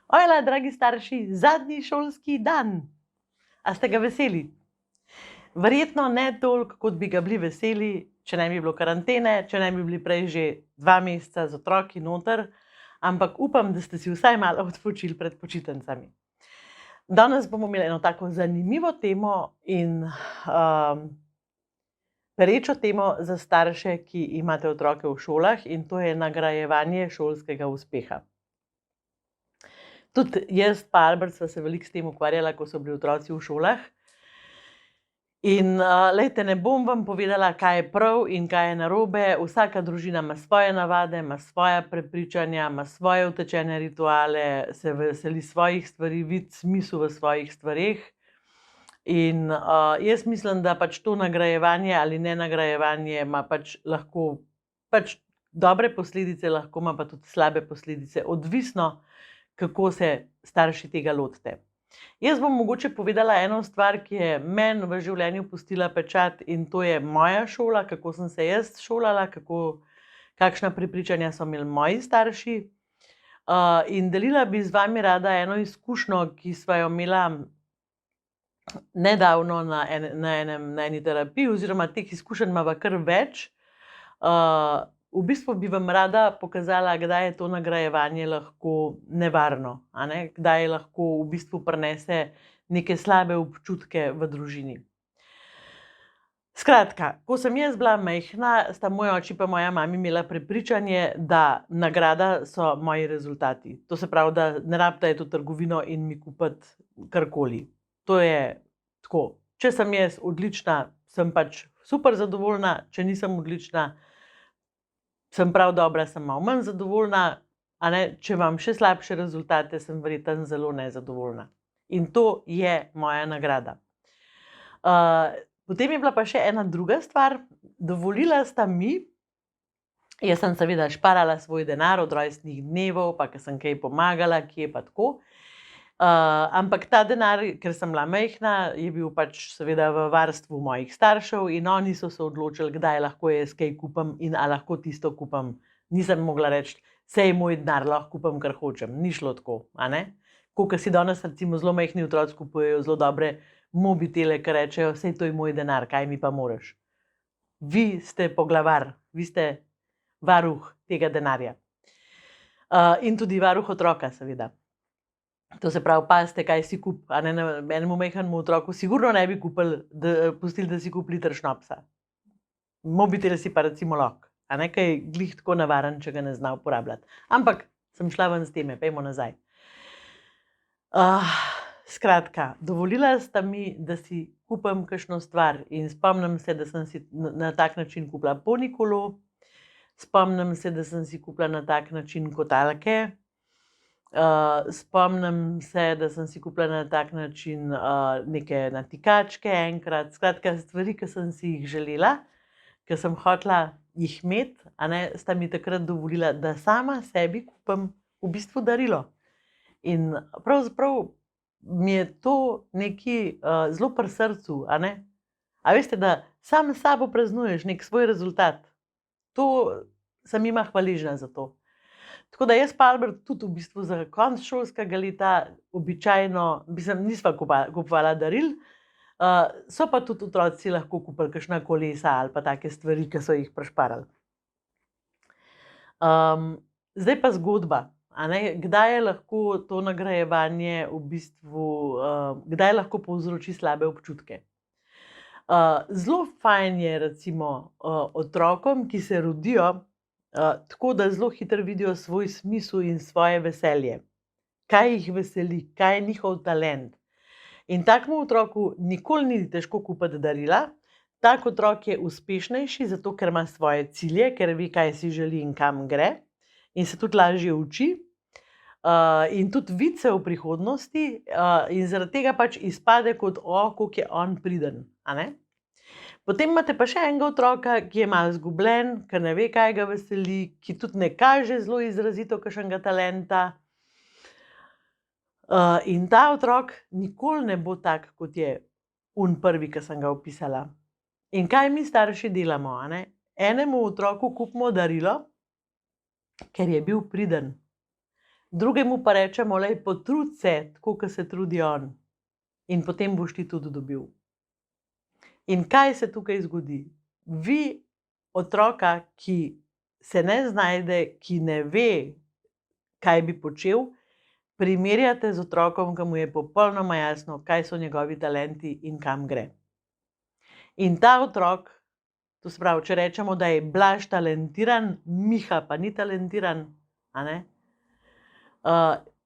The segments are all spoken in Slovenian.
Ojla, dragi starši, zadnji šolski dan. A ste ga veseli? Verjetno ne toliko, kot bi ga bili veseli, če ne bi bilo karantene, če ne bi bili prej že 2 meseca z otroki noter, ampak upam, da ste si vsaj malo odpočili pred počitnicami. Danes bomo imeli eno tako zanimivo temo in perečo temo za starše, ki imate otroke v šolah, in to je nagrajevanje šolskega uspeha. Tudi jaz pa Albert sva se veliko s tem ukvarjala, ko so bili otroci v šolah. In glejte, ne bom vam povedala, kaj je prav in kaj je narobe. Vsaka družina ima svoje navade, ima svoja prepričanja, ima svoje utečene rituale, se veseli svojih stvari, vidi smisel v svojih stvareh. In jaz mislim, da pač to nagrajevanje ali ne nagrajevanje ima pač lahko dobre posledice, lahko ima pa tudi slabe posledice, odvisno, kako se starši tega lotite. Jaz bom mogoče povedala eno stvar, ki je meni v življenju pustila pečat, in to je moja šola, kako sem se jaz šolala, kakšna prepričanja so imeli moji starši. In delila bi z vami rada eno izkušnjo, ki sva jo imela nedavno na eni terapiji, oziroma teh izkušenj imava kar več. V bistvu bi vam rada pokazala, kdaj je to nagrajevanje lahko nevarno, kdaj lahko v bistvu prinese neke slabe občutke v družini. Skratka, ko sem jaz bila majhna, sta moj oči pa moja mama imela prepričanje, da nagrada so moji rezultati. To se pravi, da ne rabite iti v trgovino in mi kupiti karkoli. To je tako. Če sem jaz odlična, sem pač super zadovoljna, če nisem odlična, sem prav dobra, sem malo manj zadovoljna, če imam še slabše rezultate, sem verjetno zelo nezadovoljna. In to je moja nagrada. Potem je bila pa še ena druga stvar. Dovolila sta mi, jaz sem seveda šparala svoj denar od rojstnih dnevov, pa ker sem kaj pomagala, kje pa tako. Ampak ta denar, ker sem bila majhna, je bil pač seveda v varstvu mojih staršev in oni so se odločili, kdaj lahko jaz kaj kupim in a lahko tisto kupim. Nisem mogla reči, sej moj denar, lahko kupim, kar hočem. Ni šlo tako, Ko si danes recimo zelo majhni otroci kupujejo zelo dobre mobitele, ker rečejo, sej to je moj denar, kaj mi pa moraš. Vi ste poglavar, vi ste varuh tega denarja. In tudi varuh otroka, seveda. To se pravi, pazite, kaj si kup. Enemu majhnemu otroku sigurno ne bi pustili, da si kupi liter šnopsa. Mobitel si pa recimo lahko, kaj je glih tako navaren, če ga ne zna uporabljati. Ampak sem šla ven s teme, pejmo nazaj. Skratka, dovolila sta mi, da si kupim kakšno stvar, in spomnim se, da sem si na tak način kupila ponikolo, spomnim se, da sem si kupila na tak način kotalke, spomnim se, da sem si kupila na tak način neke natikačke enkrat. Skratka, stvari, ki sem si jih želela, ker sem hotela jih imeti, sta mi takrat dovolila, da sama sebi kupim v bistvu darilo. In pravzaprav mi je to nekaj zelo pri srcu, A veste, da sam s sabo praznuješ nek svoj rezultat. To sem jima hvaležna za to. Tako da jaz pa Albert tudi v bistvu za konec šolskega leta običajno, nisva kupovala daril, so pa tudi otroci lahko kupili kakšna kolesa ali pa take stvari, ki so jih prišparali. Zdaj pa zgodba, kdaj je lahko to nagrajevanje v bistvu, kdaj lahko povzroči slabe občutke. Zelo fajn je recimo otrokom, ki se rodijo, tako da zelo hitro vidijo svoj smisel in svoje veselje. Kaj jih veseli, kaj je njihov talent. In takemu otroku nikoli ni težko kupiti darila. Tak otrok je uspešnejši, zato ker ima svoje cilje, ker ve, kaj si želi in kam gre, in se tudi lažje uči. In tudi vidi se v prihodnosti, in zaradi tega pač izpade kot, koliko je on priden. Potem imate pa še enega otroka, ki je malo izgubljen, ker ne ve, kaj ga veseli, ki tudi ne kaže zelo izrazito kakšnega talenta. In ta otrok nikoli ne bo tak, kot je prvi, ki sem ga opisala. In kaj mi starši delamo? Enemu otroku kupimo darilo, ker je bil priden. drugemu pa rečemo, lej, potrud se, tako kot se trudi on. In potem boš ti tudi dobil. In kaj se tukaj zgodi? Vi otroka, ki se ne znajde, ki ne ve, kaj bi počel, primerjate z otrokom, ki mu je popolnoma jasno, kaj so njegovi talenti in kam gre. In ta otrok, to se pravi, če rečemo, da je Blaž talentiran, Miha pa ni talentiran, a ne?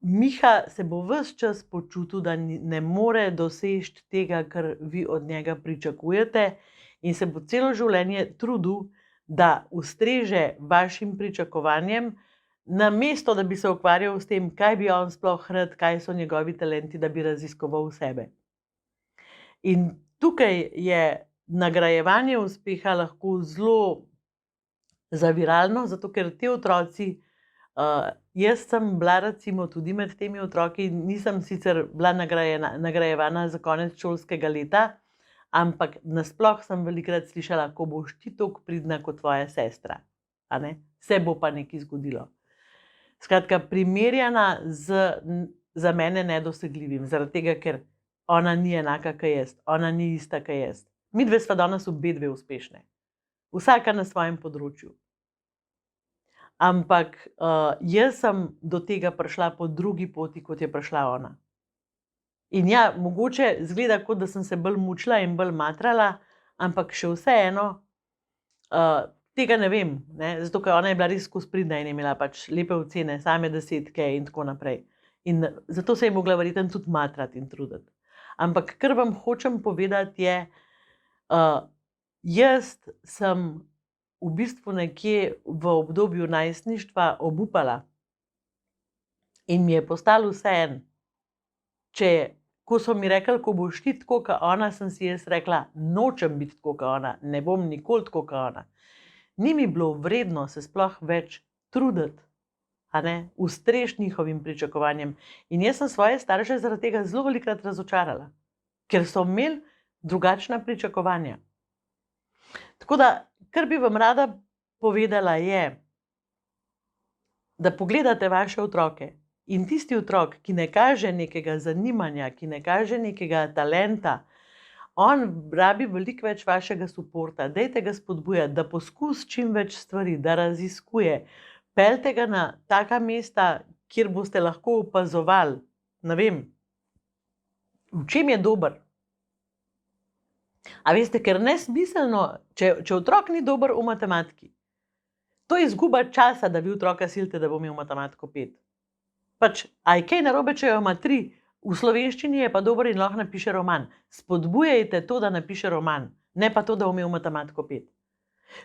Miha se bo ves čas počutil, da ne more doseči tega, kar vi od njega pričakujete, in se bo celo življenje trudil, da ustreže vašim pričakovanjem, namesto da bi se ukvarjal s tem, kaj bi on sploh rad, kaj so njegovi talenti, da bi raziskoval sebe. In tukaj je nagrajevanje uspeha lahko zelo zaviralno, zato ker ti otroci, jaz sem bila recimo tudi med temi otroki, nisem sicer bila nagrajevana za konec šolskega leta, ampak nasploh sem velikokrat slišala, ko boš ti toliko pridna kot tvoja sestra, a ne? Se bo pa nekaj zgodilo. Skratka, primerjana za mene nedosegljivim, zaradi tega, ker ona ni enaka kot jaz, ona ni ista kot jaz. Midve sva danes obedve uspešne, vsaka na svojem področju. Ampak jaz sem do tega prišla po drugi poti, kot je prišla ona. In ja, mogoče zgleda, kot da sem se bolj mučila in bolj matrala, ampak še vseeno tega ne vem, ne? Zato ker ona je bila res skozi pridna in je imela pač lepe ocene, same desetke in tako naprej. In zato se je mogla verjetno tudi matrati in truditi. Ampak kar vam hočem povedati je, jaz sem v bistvu nekje v obdobju najstništva obupala in mi je postalo vseeno. Ko so mi rekli, ko boš ti tako kot ona, sem si jaz rekla, nočem biti tako kot ona, ne bom nikoli tako kot ona. Ni mi bilo vredno se sploh več truditi, a ne, ustreči njihovim pričakovanjem. In jaz sem svoje starše zaradi tega zelo velikokrat razočarala, ker so imeli drugačna pričakovanja. Tako da, kar bi vam rada povedala je, da pogledate vaše otroke in tisti otrok, ki ne kaže nekega zanimanja, ki ne kaže nekega talenta, on rabi veliko več vašega suporta, dajte ga spodbujati, da poskusi čim več stvari, da raziskuje, peljte ga na taka mesta, kjer boste lahko opazovali, ne vem, v čem je dober. A veste, ker nesmiselno, če otrok ni dober v matematiki, to je izguba časa, da vi otroka silite, da bo imel matematiko 5. Pač, a je kaj narobe, če jo ima 3, v slovenščini je pa dober in lahko napiše roman. Spodbujajte to, da napiše roman, ne pa to, da bo imel matematiko 5.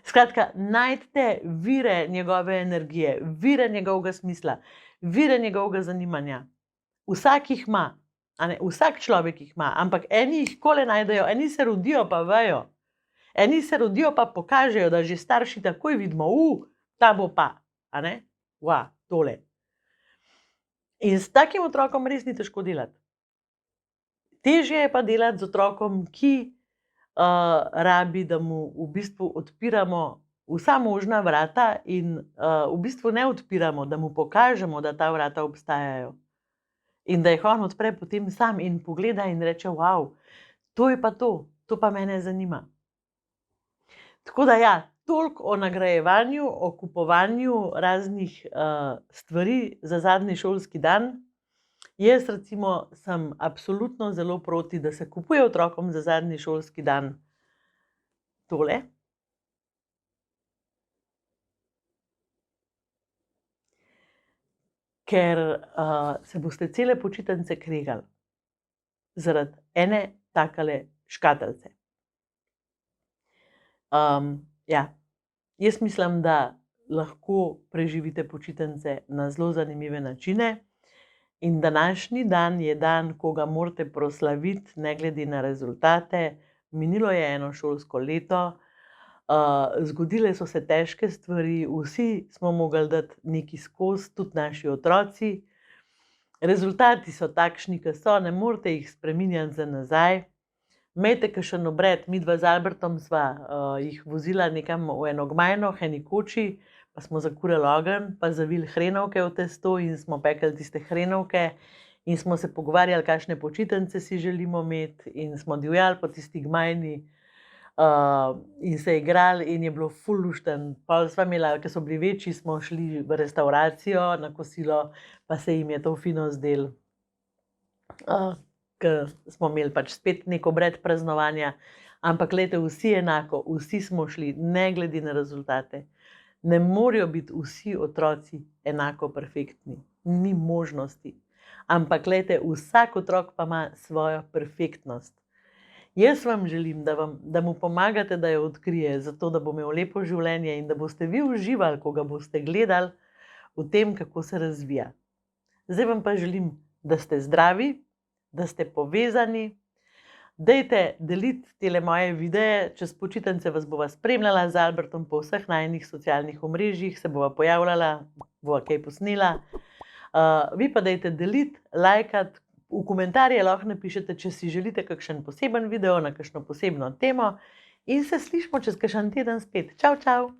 Skratka, najdite vire njegove energije, vire njegovega smisla, vire njegovega zanimanja. Vsak jih ima. Vsak človek jih ima, ampak eni jih kole najdejo, eni se rodijo pa vejo. Eni se rodijo pa pokažejo, da že starši takoj vidimo, ta bo pa, a ne? Tole. In s takim otrokom res ni težko delati. Težje je pa delati z otrokom, ki rabi, da mu v bistvu odpiramo vsa možna vrata in v bistvu ne odpiramo, da mu pokažemo, da ta vrata obstajajo. In da jih on odpre potem sam in pogleda in reče, to je pa to pa mene zanima. Tako da ja, toliko o nagrajevanju, o kupovanju raznih stvari za zadnji šolski dan. Jaz recimo sem absolutno zelo proti, da se kupuje otrokom za zadnji šolski dan tole. Ker se boste cele počitnice kregali zaradi ene takale škatlice. Jaz mislim, da lahko preživite počitnice na zelo zanimive načine in današnji dan je dan, ko ga morate proslaviti, ne glede na rezultate. Minilo je eno šolsko leto, zgodile so se težke stvari, vsi smo mogli dati nekaj skozi, tudi naši otroci. Rezultati so takšni, kot so, ne morete jih spreminjati za nazaj. Imejte kakšen obred, midva z Albertom sva jih vozila nekam v eno gmajno, eni koči, pa smo zakurili ogenj, pa zavili hrenovke v testo in smo pekli tiste hrenovke in smo se pogovarjali, kakšne počitnice si želimo imeti in smo divjali po tisti Gmajni in se igrali in je bilo ful luštno. Pol sva imela, ker so bili večji, smo šli v restavracijo na kosilo, pa se jim je to fino zdelo. Ker smo imeli pač spet neko obred praznovanja, ampak glejte, vsi enako, vsi smo šli, ne glede na rezultate. Ne morejo biti vsi otroci enako perfektni, ni možnosti. Ampak glejte, vsak otrok pa ima svojo perfektnost. Jaz vam želim, da mu pomagate, da jo odkrije, zato da bo imel lepo življenje in da boste vi uživali, ko ga boste gledali v tem, kako se razvija. Zdaj vam pa želim, da ste zdravi, da ste povezani. Dajte deliti tele moje videe, čez počitnice vas bova spremljala z Albertom po vseh najinih socialnih omrežjih, se bova pojavljala, bova kaj posnela. Vi pa dajte deliti, lajkati, v komentarje lahko napišete, če si želite kakšen poseben video na kakšno posebno temo in se slišimo čez kakšen teden spet. Čau, čau!